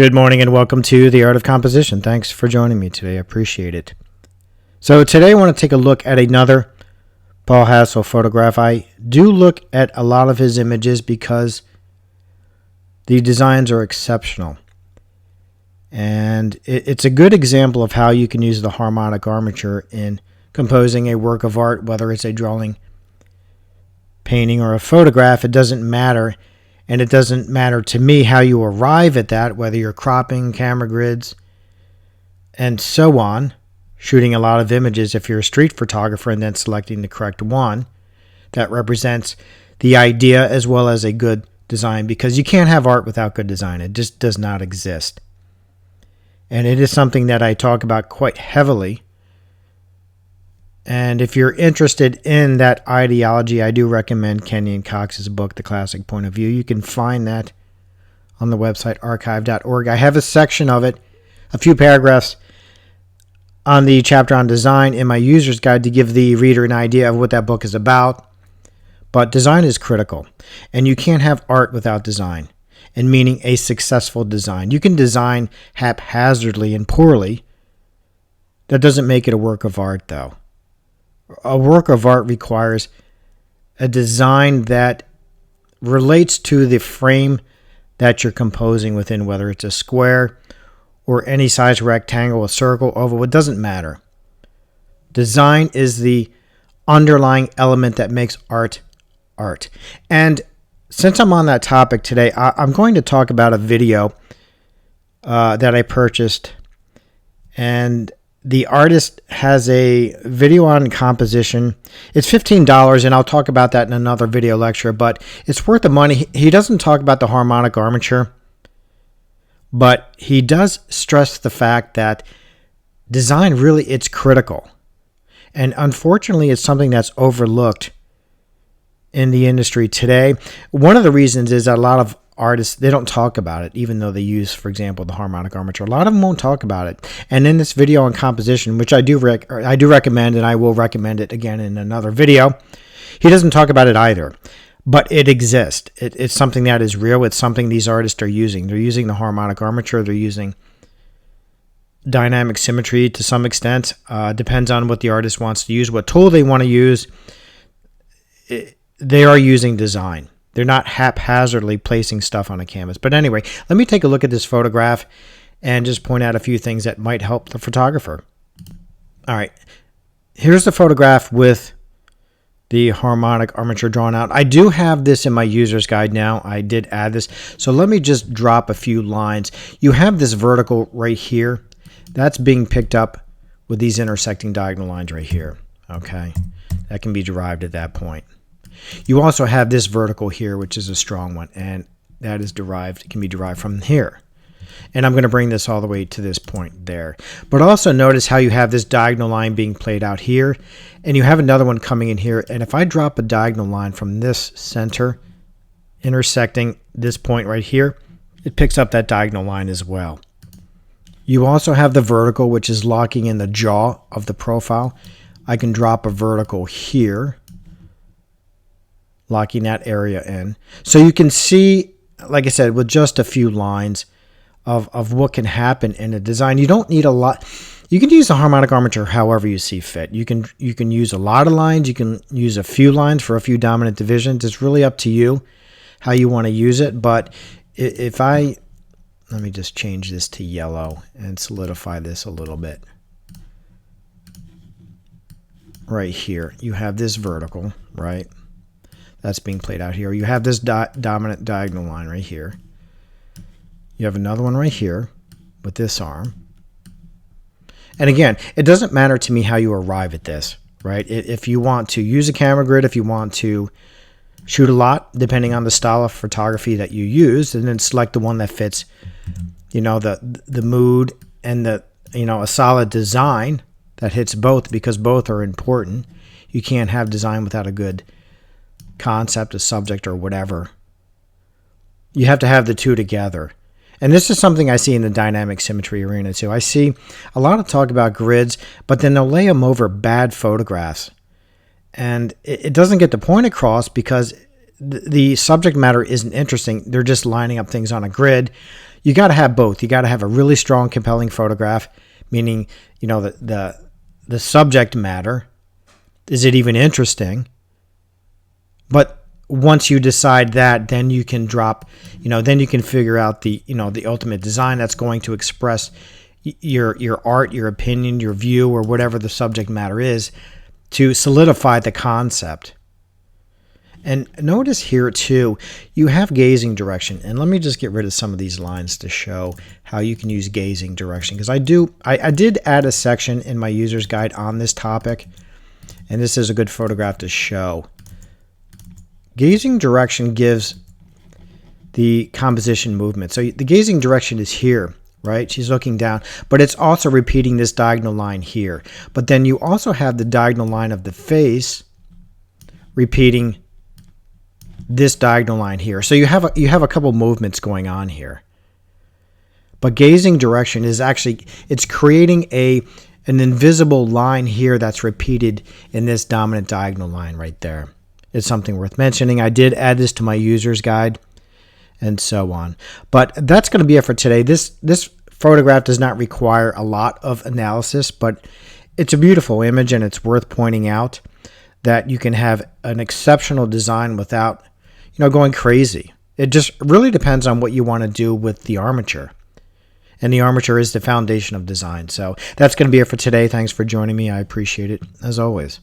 Good morning and welcome to The Art of Composition. Thanks for joining me today. I appreciate it. So today I want to take a look at another Paul Hassell photograph. I do look at a lot of his images because the designs are exceptional. And it's a good example of how you can use the harmonic armature in composing a work of art, whether it's a drawing, painting, or a photograph. It doesn't matter. And it doesn't matter to me how you arrive at that, whether you're cropping, camera grids, and so on, shooting a lot of images if you're a street photographer and then selecting the correct one that represents the idea as well as a good design, because you can't have art without good design. It just does not exist. And it is something that I talk about quite heavily. And if you're interested in that ideology, I do recommend Kenyon Cox's book, The Classic Point of View. You can find that on the website archive.org. I have a section of it, a few paragraphs on the chapter on design in my user's guide to give the reader an idea of what that book is about. But design is critical, and you can't have art without design, and meaning a successful design. You can design haphazardly and poorly. That doesn't make it a work of art, though. A work of art requires a design that relates to the frame that you're composing within, whether it's a square or any size rectangle, a circle, oval, it doesn't matter. Design is the underlying element that makes art art. And since I'm on that topic today, I'm going to talk about a video that I purchased, and the artist has a video on composition. It's $15, and I'll talk about that in another video lecture, but it's worth the money. He doesn't talk about the harmonic armature, but he does stress the fact that design really, it's critical. And unfortunately, it's something that's overlooked in the industry today. One of the reasons is that a lot of artists, they don't talk about it, even though they use, for example, the harmonic armature. A lot of them won't talk about it. And in this video on composition, which I do recommend, and I will recommend it again in another video, he doesn't talk about it either. But it exists. It's something that is real. It's something these artists are using. They're using the harmonic armature. They're using dynamic symmetry to some extent. Depends on what the artist wants to use, what tool they want to use. They are using design. They're not haphazardly placing stuff on a canvas. But anyway, let me take a look at this photograph and just point out a few things that might help the photographer. All right, here's the photograph with the harmonic armature drawn out. I do have this in my user's guide now. I did add this. So let me just drop a few lines. You have this vertical right here. That's being picked up with these intersecting diagonal lines right here. Okay, that can be derived at that point. You also have this vertical here, which is a strong one, and that is derived, can be derived from here. And I'm going to bring this all the way to this point there. But also notice how you have this diagonal line being played out here, and you have another one coming in here. And if I drop a diagonal line from this center, intersecting this point right here, it picks up that diagonal line as well. You also have the vertical, which is locking in the jaw of the profile. I can drop a vertical here, locking that area in. So you can see, like I said, with just a few lines of what can happen in a design. You don't need a lot. You can use the harmonic armature however you see fit. You can use a lot of lines. You can use a few lines for a few dominant divisions. It's really up to you how you want to use it. But let me just change this to yellow and solidify this a little bit. Right here, you have this vertical, right? That's being played out here. You have this dominant diagonal line right here. You have another one right here with this arm. And again, it doesn't matter to me how you arrive at this, right? If you want to use a camera grid, if you want to shoot a lot, depending on the style of photography that you use, and then select the one that fits, the mood and a solid design that hits both, because both are important. You can't have design without a good concept, a subject, or whatever. You have to have the two together. And this is something I see in the dynamic symmetry arena too. I see a lot of talk about grids, but then they'll lay them over bad photographs. And it doesn't get the point across because the subject matter isn't interesting. They're just lining up things on a grid. You got to have both. You got to have a really strong, compelling photograph, meaning, the subject matter. Is it even interesting? But once you decide that, then you can drop, then you can figure out the ultimate design that's going to express your art, your opinion, your view, or whatever the subject matter is, to solidify the concept. And notice here too, you have gazing direction. And let me just get rid of some of these lines to show how you can use gazing direction. Because I did add a section in my user's guide on this topic. And this is a good photograph to show. Gazing direction gives the composition movement. So the gazing direction is here, right? She's looking down, but it's also repeating this diagonal line here. But then you also have the diagonal line of the face repeating this diagonal line here. So you have a couple movements going on here. But gazing direction is actually, it's creating an invisible line here that's repeated in this dominant diagonal line right there. It's something worth mentioning. I did add this to my user's guide and so on. But that's going to be it for today. This photograph does not require a lot of analysis, but it's a beautiful image, and it's worth pointing out that you can have an exceptional design without going crazy. It just really depends on what you want to do with the armature. And the armature is the foundation of design. So that's going to be it for today. Thanks for joining me. I appreciate it, as always.